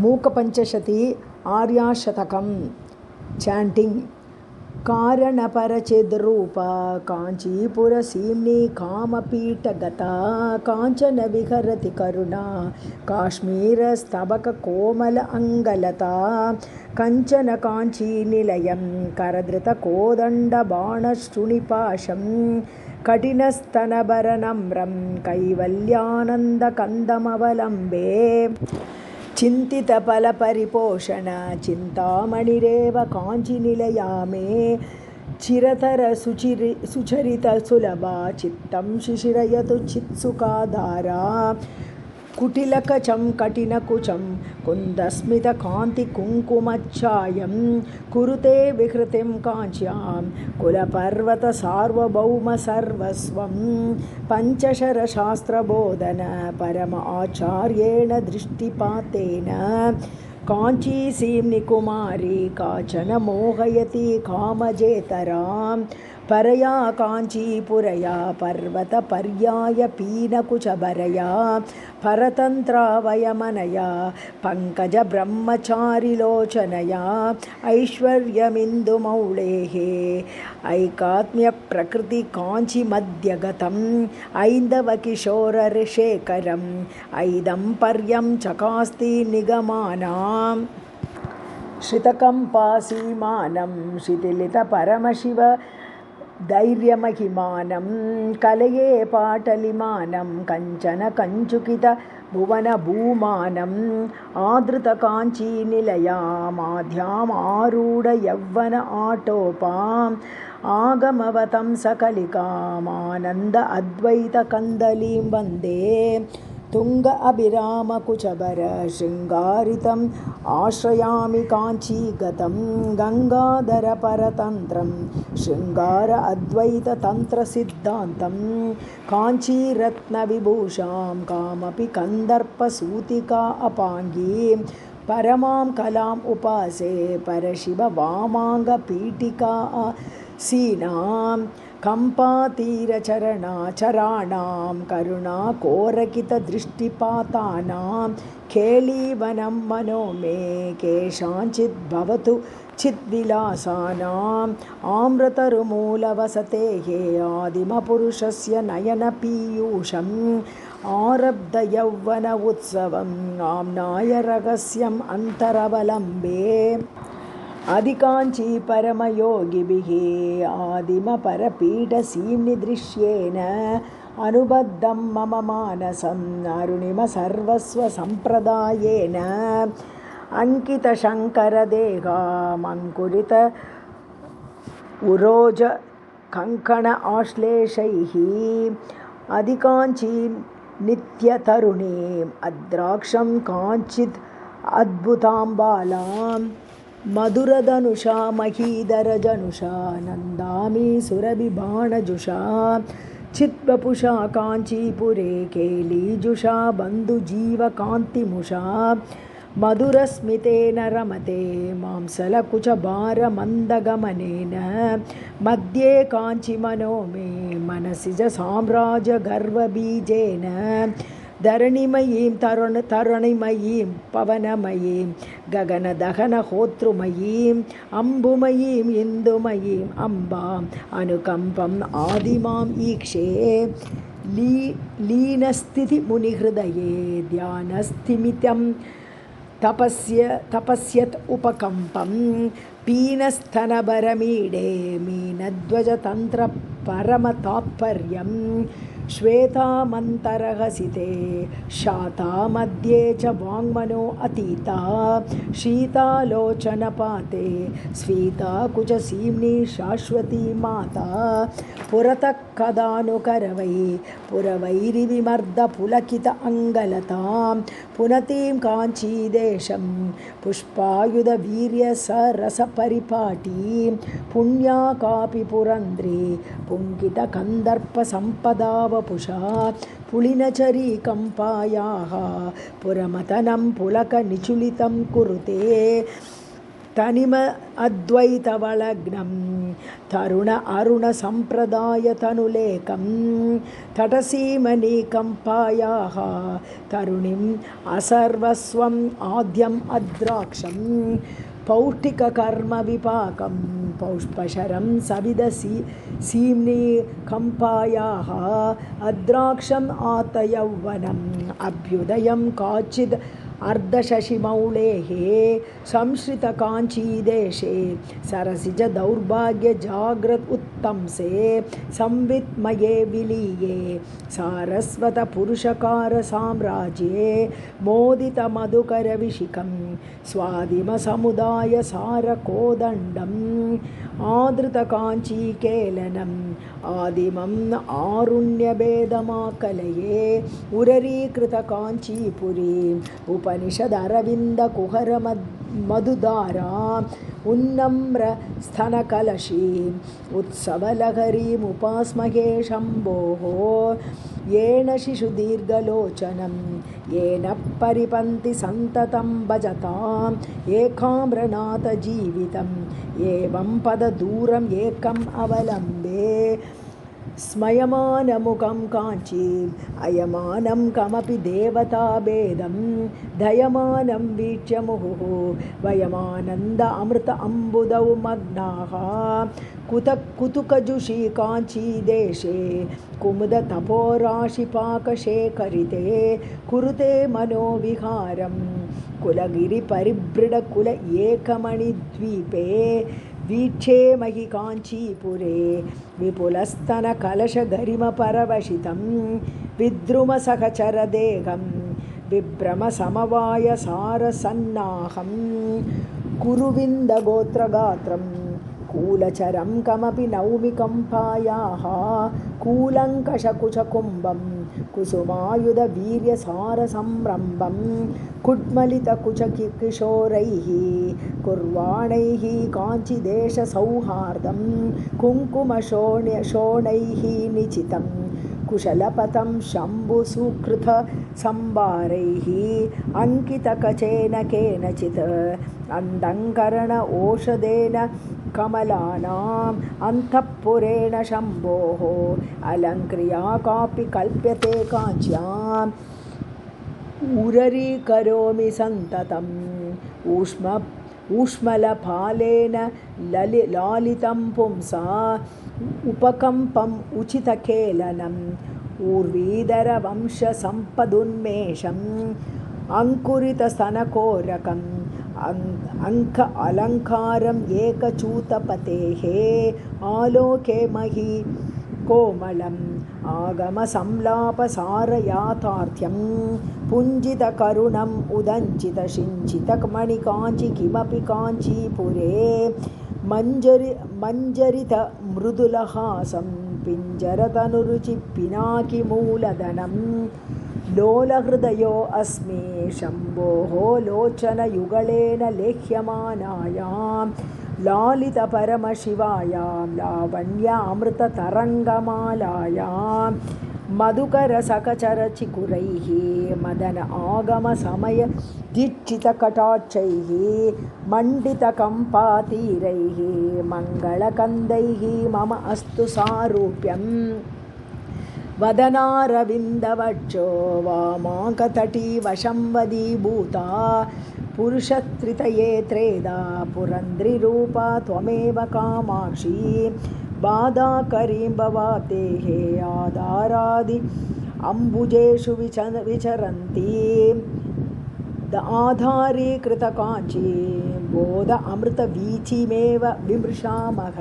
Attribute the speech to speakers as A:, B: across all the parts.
A: मूकपञ्चशती आर्याशतकं chanting कारणपरचिद्रूप काञ्चीपुरसीम्नि कामपीठगता काञ्चन विहरति करुणा काश्मीरस्तबककोमल अङ्गलता कञ्चन काञ्चीनिलयं करधृतकोदण्डबाणशृणिपाशं कठिनस्तनभरनम्रं कैवल्यानन्दकन्दमवलम्बे चिन्तितफलपरिपोषण चिन्तामणिरेव काञ्चीनिलया मे चिरतरसुचरितसुलभा चित्तं शिशिरयतु चित्सुखाधारा कुटिलकचं कठिनकुचं कुन्दस्मितकान्तिकुङ्कुमच्छायं कुरुते विहृतिं काञ्च्यां कुलपर्वतसार्वभौमसर्वस्वं पञ्चशरशास्त्रबोधन परम आचार्येण दृष्टिपातेन काञ्चीसीम्नि कुमारी काचन मोहयति कामजेतरां परया काञ्चीपुरया पर्वतपर्याय पीनकुचभरया परतन्त्रावयमनया पङ्कजब्रह्मचारिलोचनया ऐश्वर्यमिन्दुमौळेः ऐकात्म्यप्रकृतिकाञ्चिमध्यगतम् ऐन्दवकिशोरशेखरम् ऐदम्पर्यं चकास्ति निगमानां श्रितकम्पासीमानं शिथिलितपरमशिव धैर्यमहिमानं कलये पाटलिमानं कञ्चन कञ्चुकित भुवनभूमानम् आदृतकाञ्चीनिलयामाध्यामारूढ यौवन आटोपाम् आगमवतं सकलिकामानन्द अद्वैतकन्दलीं वन्दे तुंग अभिरामकुचभर शृङ्गारितम् आश्रयामि काञ्चीगतं गंगाधर परतन्त्रं शृङ्गार अद्वैततन्त्रसिद्धान्तं काञ्चीरत्नविभूषां कामपि कन्दर्पसूतिका अपाङ्गीं परमां कलाम् उपासे परशिव वामाङ्गपीठिका सीनां कम्पातीरचराणां करुणाकोरकितदृष्टिपातानां केलीवनं मनो मे केषाञ्चित् भवतु चिद्विलासानाम् आम्रतरुमूलवसतेः आदिमपुरुषस्य नयनपीयूषम् आरब्धयौवन उत्सवम् आम्नाय रहस्यम् अन्तरवलम्बे अधिकाञ्ची परमयोगिभिः आदिमपरपीठसीम्नि दृश्येन अनुबद्धं मम मानसम् अरुणिम सर्वस्वसम्प्रदायेन अंकितशङ्करदेहामङ्कुरित उरोज कङ्कण आश्लेषैः अधिकाञ्ची नित्यतरुणीम् अद्राक्षं काञ्चित् अद्भुतां बालाम् मधुरधनुषा महीधरजनुषा नन्दामि सुरभिबाणजुषा चिद्वपुषा काञ्चीपुरे केलीजुषा बन्धुजीवकान्तिमुषा मधुरस्मितेन रमते मांसलकुचभारमन्दगमनेन मध्ये काञ्चिमनो मे मनसि च साम्राज्यगर्वबीजेन धरणिमयीं तरुणिमयीं पवनमयीं गगनदहनहोतृमयीं अम्बुमयीं इन्दुमयीं अम्बाम् अनुकम्पम् आदिमाम् ईक्षे लीनस्थितिमुनिहृदये ध्यानस्थिमितं तपस्यत् उपकम्पं पीनस्तनभरमीडे मीनध्वजतन्त्रपरमतात्पर्यं श्वेतामन्तरहसिते शाता मध्ये च वाङ्मनो अतीता शीतालोचनपाते स्फीता कुचसीम्नि शाश्वती माता पुरतः कदानुकरवै पुरवैरिविमर्दपुलकित अङ्गलतां पुनतीं काञ्चीदेशं पुष्पायुधवीर्यसरसपरिपाटीं पुण्या कापि पुरन्द्री पुङ्कितकन्दर्पसम्पदावपुषा पुलिनचरी कम्पायाः पुरमतनं पुलकनिचुलितं कुरुते तनिम अद्वैतवलग्नं तरुण अरुण सम्प्रदाय तनुलेकं तटसीमनीकम्पायाः तरुणीम् असर्वस्वम् आद्यम् अद्राक्षं पौष्टिककर्मविपाकं पौष्पशरं सविदसि सीम्नि कम्पायाः अद्राक्षम् आतयौवनम् अभ्युदयं काचिद् अर्धशशिमौलेः संश्रितकाञ्चीदेशे सरसिज दौर्भाग्य जाग्रत् उत्तंसे संवित्मये विलीये सारस्वत पुरुषकार साम्राज्ये मोदित मधुकरविशिखं स्वादिमसमुदाय सारकोदण्डम् आदृतकाञ्चीकेलनम् आदिमम् आरुण्यभेदमाकलये उररीकृतकाञ्चीपुरीम् उपनिषदरविन्दकुहर मधुधारा उन्नम्र स्तनकलशीम् उत्सवलहरीमुपास्महे शम्भोः येन शिशुदीर्घलोचनं येन परिपन्ति सन्ततं भजताम् एकाम्रनाथजीवितम् एवं पददूरम् एकम् अवलम्बे स्मयमानमुखं काञ्चीम् अयमानं कमपि देवताभेदं दयमानं वीक्ष्य मुहुः वयमानन्द अमृत अम्बुदौ मग्नाः कुतुकजुषी काञ्चीदेशे कुमुद तपोराशिपाकशेखरिते कुरुते मनोविहारं कुलगिरिपरिभृढकुल एकमणिद्वीपे वीक्षे महि काञ्चीपुरे विपुलस्तनकलशगरिमपरवशितं विद्रुमसहचरदेहं विभ्रमसमवायसारसन्नाहं कुरुविन्दगोत्रगात्रं कूलचरं कमपि नौमि कम्पायाः कूलङ्कषकुचकुम्भं कुसुमायुधवीर्यसारसंरम्भं कुड्मलितकुचकिशोरैः कुर्वाणैः काञ्चिदेशसौहार्दं कुङ्कुमशोणैः निचितं कुशलपथं शम्भुसुकृतसंभारैः अङ्कितकचेन केनचित् अन्दङ्करण ओषधेन कमलानाम् अन्तःपुरेण शम्भोः अलङ्क्रिया कापि कल्प्यते काञ्च्याम् उररीकरोमि सन्ततम् ऊष्मलपालेन लालितं पुंसा उपकम्पम् उचितकेलनम् ऊर्वीधरवंशसम्पदुन्मेषम् अङ्कुरितस्तनकोरकम् अङ्क अलङ्कारम् एकचूतपतेः आलोके मही कोमलम् आगमसंलापसारयाथार्थ्यं पुञ्जितकरुणम् उदञ्चितशिञ्चितमणिकाञ्चि किमपि काञ्चीपुरे मञ्जरितमृदुलहासं पिञ्जरतनुरुचि पिनाकिमूलधनं लोलहृदयो अस्मि शम्भोः लोचनयुगलेन लेह्यमानायां लालितपरमशिवायां लावण्यामृततरङ्गमालायां मधुकरसकचरचिकुरैः मदन आगमसमय दीक्षितकटाक्षैः मण्डितकम्पातीरैः मङ्गलकन्दैः मम अस्तु सारूप्यम् वदनारविन्दवक्षो वामाकतटी वशंवदीभूता पुरुषत्रितये त्रेधा पुरन्द्रिरूपा त्वमेव कामाक्षी बाधाकरीम्बवातेः आधारादि अम्बुजेषु विचरन्ति आधारीकृतकाञ्ची बोध अमृतवीचिमेव विमृशामः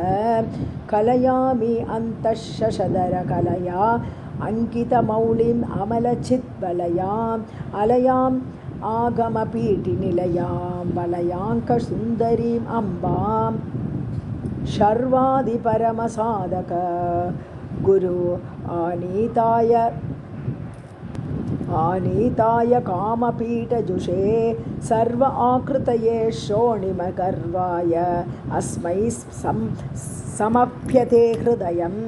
A: कलयामि अन्तःशशधरकलया अङ्कितमौलिम् अमलचिद्वलयाम् अलयाम् आगमपीठिनिलयां वलयाङ्कसुन्दरीम् अम्बां शर्वादिपरमसाधक गुरु आनीताय कामपीठजुषे सर्व आकृतये शोणिमगर्वाय अस्मै समप्यते हृदयम्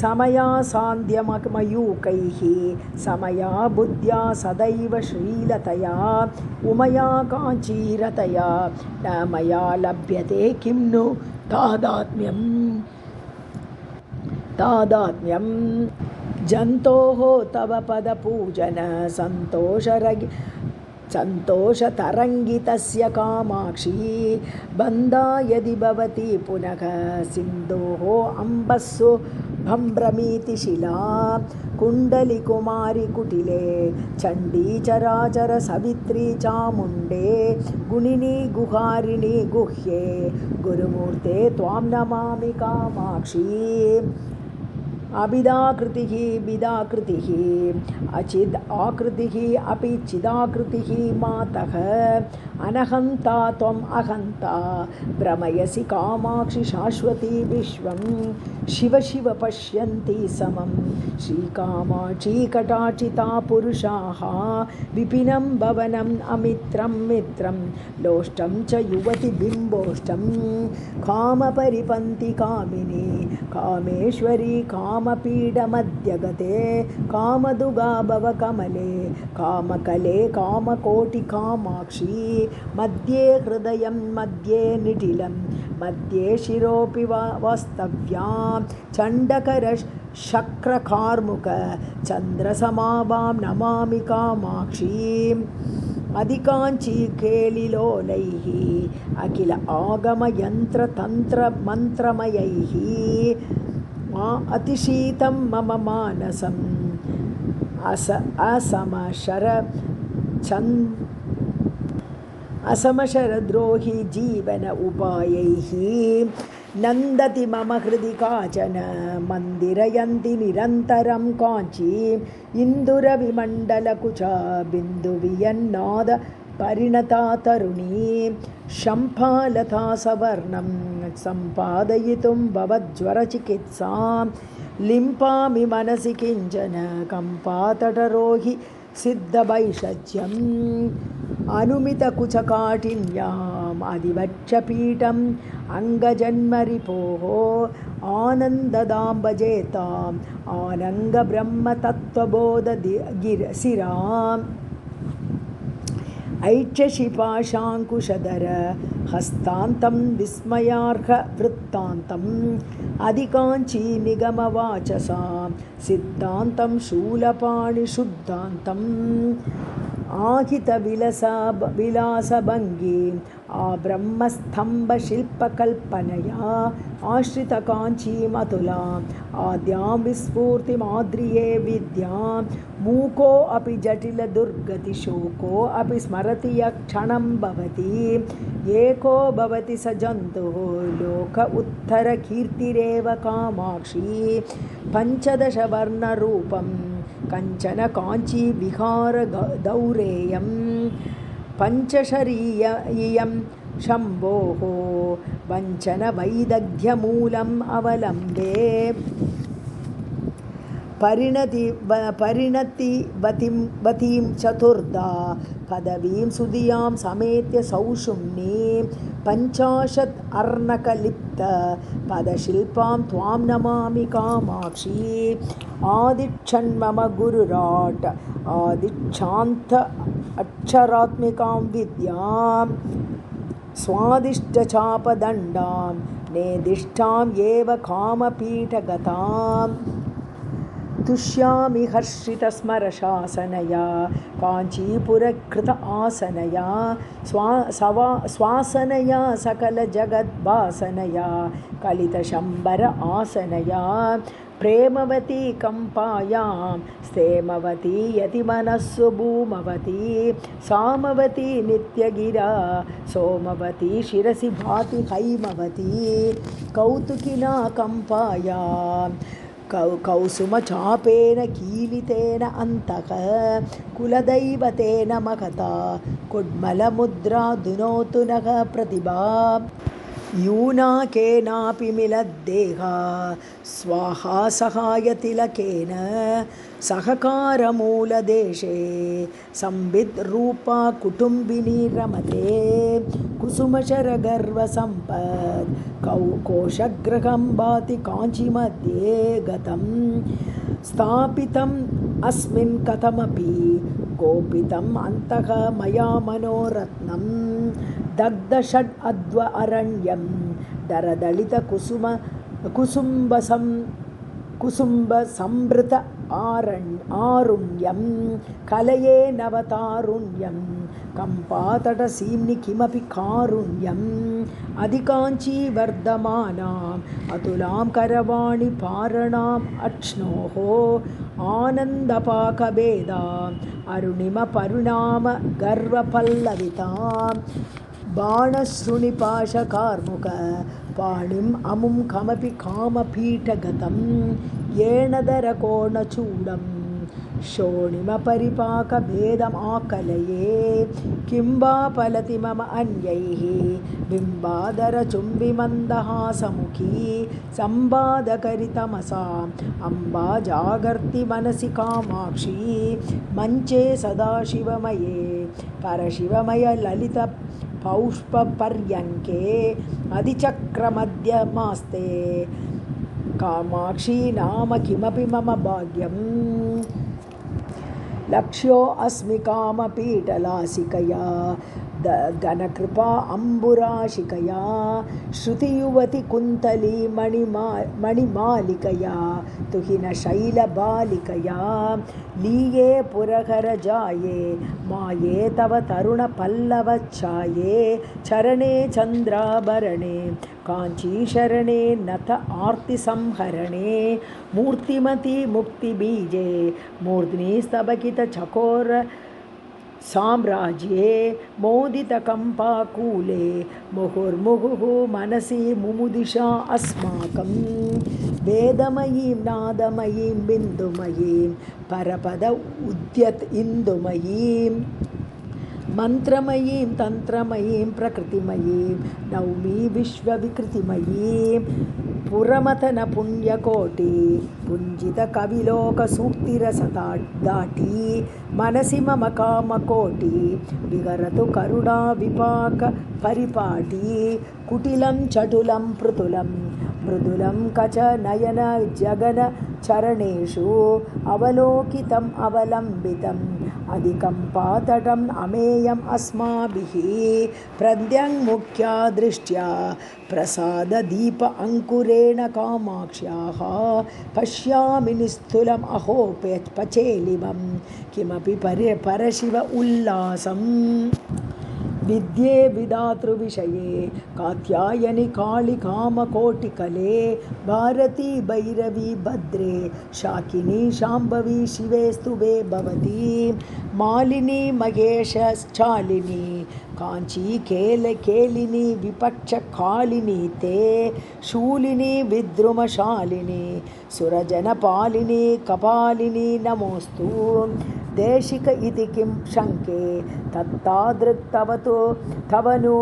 A: समया सान्ध्यमयूकैः समया बुद्ध्या सदैव श्रीलतया उमया काञ्चीरतया न मया लभ्यते किं नु तादात्म्यं जन्तोः तव पदपूजन सन्तोषतरङ्गितस्य कामाक्षी बन्धा यदि भवति पुनः सिन्धोः अम्बस्सु भ्रमीति शिला कुण्डलिकुमारि कुटिले चण्डी चराचर सवित्री चामुण्डे गुणिनी गुहारिणी गुह्ये गुरुमूर्ते त्वां नमामि कामाक्षी अभिदाकृतिः विदाकृतिः अचिद् आकृतिः अपि चिदाकृतिः मातः अनहन्ता त्वम् अहन्ता भ्रमयसि कामाक्षि शाश्वती विश्वं शिव शिव पश्यन्ति समं श्रीकामाक्षी कटाक्षिता पुरुषाः विपिनं भवनम् अमित्रं मित्रं लोष्टं च युवति बिम्बोष्टं कामपरिपन्ति कामिनी कामेश्वरी कामपीडमध्यगते कामदुगा भवकमले कामकले कामकोटिकामाक्षी मध्ये हृदयं मध्ये निटिलं मध्ये शिरोऽपि वास्तव्यां चण्डकरशक्रकार्मुक चन्द्रसमाभां नमामि कामाक्षीम् अधिकाञ्ची केलिलोलैः अखिल आगमयन्त्रतन्त्रमन्त्रमयैः अतिशीतं मम मानसम् असमशरद्रोही जीवन उपायैः नन्दति मम हृदि काचन मन्दिरयन्ति निरन्तरं काञ्चीम् इन्दुरविमण्डलकुचा बिन्दुवियन्नाद परिणता तरुणी शम्फालता सवर्णं सम्पादयितुं भवज्वरचिकित्सां लिम्पामि मनसि किञ्चन कम्पातटरोहि सिद्धभैषज्यम् अनुमितकुचकाठिन्याम् अधिवक्षपीठम् अङ्गजन्मरिपोः आनन्ददां भजेताम् आनङ्गब्रह्मतत्त्वबोधगिरसिराम् ऐक्षशिपाशाङ्कुशधर हस्तान्तं विस्मयार्ह वृत्तान्तम् अधिकाञ्ची निगमवाचसां सिद्धान्तं शूलपाणिशुद्धान्तम् आहितविलासभङ्गी ब्रह्मस्तम्भशिल्पकल्पनया आश्रितकाञ्चीमतुलाम् आद्यां विस्फूर्तिमाद्रिये विद्यां मूको अपि जटिलदुर्गतिशोको अपि स्मरति यक्षणं भवति एको भवति स जन्तुः लोक उत्तरकीर्तिरेव कामाक्षी पञ्चदशवर्णरूपं कञ्चन काञ्ची विहार दौरेयं पञ्चशरीयं शम्भोः वञ्चन वैदग्ध्यमूलम् अवलम्बे परिणतिवतीं चतुर्धा पदवीं सुधियां समेत्य सौषुम्नीं 50 अर्णकलिप्त पदशिल्पां त्वां नमामि कामाक्षी आदिच्छन्मम गुरुराट आदिच्छान्त अक्षरात्मिकां विद्यां स्वादिष्टचापदण्डां नेदिष्टाम् एव कामपीठगताम् तुष्यामि हर्षितस्मरशासनया काञ्चीपुरकृत आसनया स्वासनया सकलजगद्वासनया कलितशम्बर आसनया प्रेमवती कम्पायां स्थेमवती यतिमनस्सु भूमवती सामवती नित्यगिरा सोमवती शिरसि भाति हैमवती कौतुकिना कम्पायां कौसुमचापेन कीलितेन अन्तः कुलदैवतेन महता कुड्मलमुद्रा दुनोतु नः प्रतिभा यूनाकेनापि मिलद्देहा स्वाहा सहायतिलकेन सहकारमूलदेशे संविद्रूपा कुटुम्बिनी रमते कुसुमशरगर्वसम्पत् कोशग्रहं भाति काञ्चीमध्ये गतं स्थापितम् अस्मिन् कथमपि गोपितम् अन्तः मया मनोरत्नं दग्धषड् अध्व अरण्यं कुसुम्बसंभृत आरुण्यं कलये नवतारुण्यं कम्पातटसीम्नि किमपि कारुण्यम् अधिकाञ्ची वर्धमानाम् अतुलां करवाणि पारणाम् अक्ष्णोः आनन्दपाकभेदाम् अरुणिमपरिणाम गर्वपल्लवितां बाणश्रुणिपाशकार्मुक पाणिम् अमुं कमपि कामपीठगतं येणदरकोणचूडं शोणिमपरिपाकभेदमाकलये किं वा फलति मम अन्यैः बिम्बादरचुम्बिमन्दहासमुखी संवादकरितमसाम् अम्बा जागर्ति मनसि कामाक्षी मञ्चे सदाशिवमये परशिवमय ललित पौष्पपर्यङ्के अधिचक्रमध्यमास्ते कामाक्षी नाम किमपि मम भाग्यम् लक्ष्यो अस्मि कामपीठलासिकया घनकृपा अम्बुराशिकया श्रुतियुवति कुन्तली मणिमालिकया तुहिनशैलबालिकया लीये पुरहरजाये माये तव तरुणपल्लवच्छाये चरणे चन्द्राभरणे काञ्चीशरणे नत आर्तिसंहरणे मूर्तिमती मुक्तिबीजे मूर्ध्नि स्तबकितचकोर साम्राज्ये मोदितकम्पाकूले मुहुर्मुहुः मनसि मुमुदिशा अस्माकं वेदमयीं नादमयीं बिन्दुमयीं परपद उद्यत इन्दुमयीं मन्त्रमयीं तन्त्रमयीं प्रकृतिमयीं नौमि विश्वविकृतिमयीं पुरमथन पुण्यकोटि पुञ्जितकविलोकसूक्तिरसदाटी मनसि मम कामकोटि विहरतु करुणा विपाक परिपाटी कुटिलं चटुलं पृथुलं मृदुलं कच नयन जगन चरणेषु अवलोकितम् अवलम्बितम् अधिकं पातटम् अमेयम् अस्माभिः प्रद्यङ्मुख्या दृष्ट्या प्रसाददीप अङ्कुरेण कामाक्ष्याः पश्यामि निस्थूलम् अहो पचेलिमं किमपि परशिव उल्लासम् विद्ये विधातृविषये कात्यायनि काळि कामकोटिकले भारती भैरवी भद्रे शाकिनी शाम्भवी शिवे स्तुवे भवती मालिनी महेशशालिनी काञ्ची केलिनी विपक्षकालिनी ते शूलिनी विद्रुमशालिनी सुरजनपालिनी कपालिनी नमोस्तु देशिक इति किं शङ्के तत्तादृक्तवतु तवनु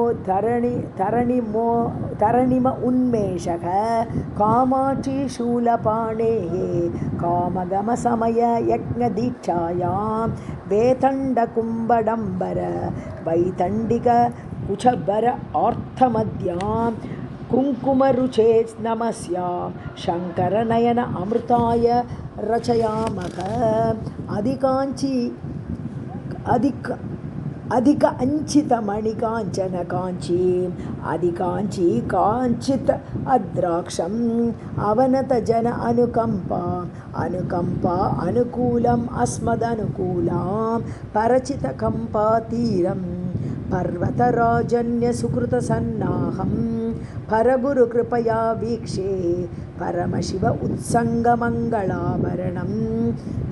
A: तरणिम उन्मेषः कामाक्षी शूलपाणेः कामगमसमय यज्ञदीक्षायां वेतण्डकुम्भडम्बर वैतण्डिक कुचभर आर्थमद्यां कुङ्कुमरुचे नमस्यां शङ्करनयन अमृताय रचयामः अधिक अंचितमणिकाञ्चन काञ्चीम् अधिकाञ्ची काञ्चित् अद्राक्षम् अवनत जन अनुकम्पा अनुकूलम् अस्मदनुकूलां परचितकम्पातीरं पर्वतराजन्य सुकृतसन्नाहं परगुरुकृपया वीक्षे परमशिव उत्सङ्गमङ्गलाभरणं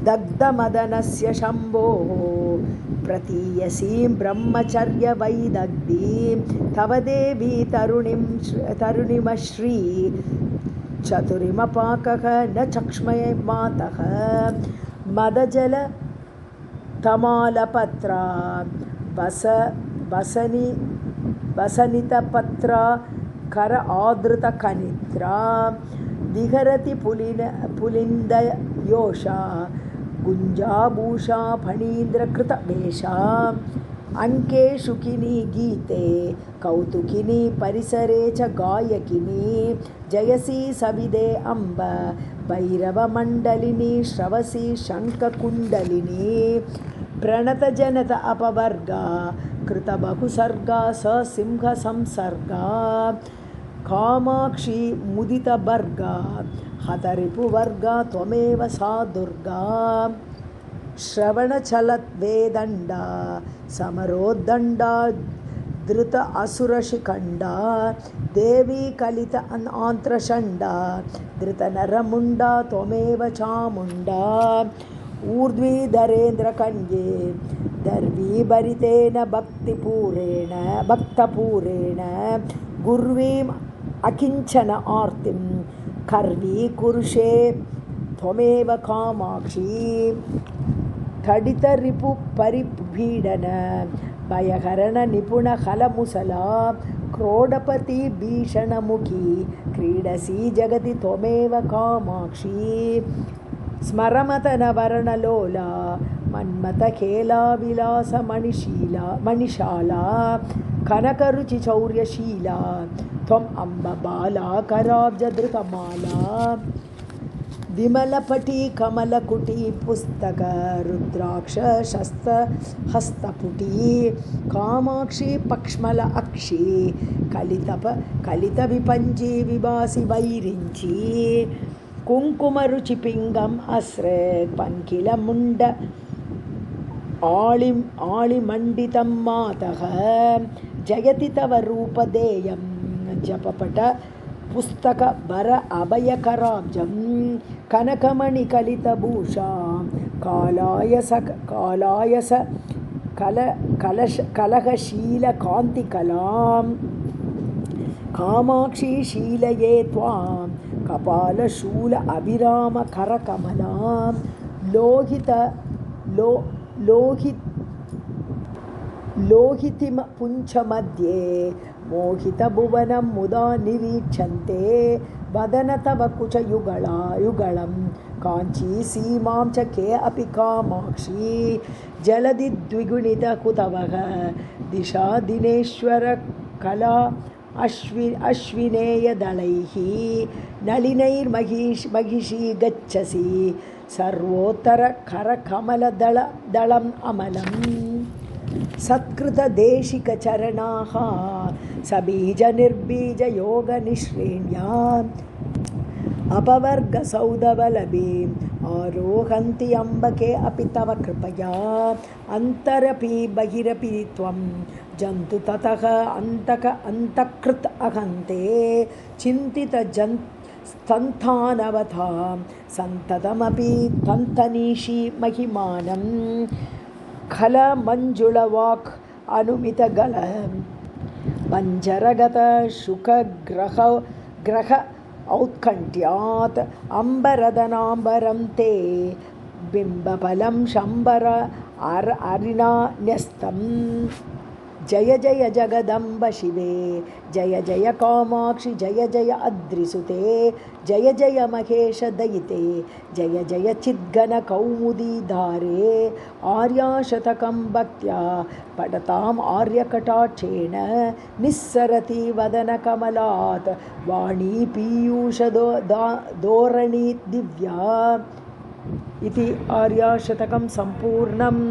A: दग्धमदनस्य शम्भोः प्रतीयसीं ब्रह्मचर्यवैदग्धीं तव देवी तरुणिमश्री चतुरिमपाकः न चक्ष्मये मातः मदजल तमालपत्रा वसनितपत्रा कर आदृतकनित्रा विहरति पुलिन्दयोषा गुञ्जाभूषा फणीन्द्रकृतवेषा अङ्केषु किनी गीते कौतुकिनी परिसरे च गायकिनी जयसी सविदे अम्ब भैरवमण्डलिनी श्रवसी शङ्खकुण्डलिनी प्रणतजनत अपवर्गा कृतबहुसर्गा ससिंहसंसर्गा कामाक्षी मुदितभर्गा हतरिपुवर्गा त्वमेव सा दुर्गा श्रवणचलद्वेदण्डा समरोद्दण्डा धृत असुरशिखण्डा देवी कलित आन्त्रषण्डा धृतनरमुण्डा त्वमेव चामुण्डा ऊर्ध्वीधरेन्द्रकन्ये दर्वीभरितेन भक्तपूरेण गुर्वीम् अकिञ्चन आर्तिं कर्वी कुरुषे त्वमेव कामाक्षी तडितरिपुपरिपीडन भयहरण निपुणहलमुसला क्रोडपति भीषणमुखी क्रीडसी जगति त्वमेव कामाक्षी स्मरमतनवर्णलोला मन्मथखेला विलासमणिशाला कनकरुचिचौर्यशीला त्वम् अम्ब बाला कराब्जधृतमाला विमलपटी कमलकुटी पुस्तक रुद्राक्ष हस्तपुटी कामाक्षी पक्ष्मल अक्षी कलितविपञ्ची विभासि वैरिञ्ची कुङ्कुमरुचिपिङ्गम् अस्रक् पङ्किलमुण्ड आळिमण्डितं मातः जयति तव रूपदेयं जपपट पुस्तक वर अभयकराब्जं कनकमणिकलितभूषां कालायस कलहशीलकान्तिकलां कामाक्षी शीलये त्वां कपालशूल अभिराम करकमलां लोहितिम पुञ्चमध्ये मोहितभुवनं मुदा निरीक्षन्ते वदन तव कुचयुगलं काञ्ची सीमां च के अपि कामाक्षी जलधि द्विगुणितकुतवः दिशा दिनेश्वर कला अश्विनेयदलैः नलिनैर्महिषी गच्छसि सर्वोत्तरकरकमलदलम् अमलम् सत्कृतदेशिकचरणाः सबीजनिर्बीजयोगनिःश्रेण्या अपवर्गसौधवलभीम् आरोहन्ति अम्बके अपि तव कृपया अन्तरपि बहिरपि त्वं जन्तु ततः अन्तकृत् अहन्ते चिन्तितजन्तन्थानवतां सन्ततमपि तन्तनीषि महिमानं खलमञ्जुळवाक् अनुमितगल पञ्जरगत शुकग्रह औत्कण्ठ्यात् अम्बरदनाम्बरं ते बिम्बफलं शम्बर अरिणा न्यस्तं जय जय जगदम्ब शिवे जय जय कामाक्षि जय जय अद्रिसुते जय जय महेश दयिते जय जय चिद्घनकौमुदीधारे आर्याशतकं भक्त्या पठताम् आर्यकटाक्षेण निस्सरति वदनकमलात् वाणी पीयूषधोरणी दिव्या इति आर्याशतकं सम्पूर्णम्।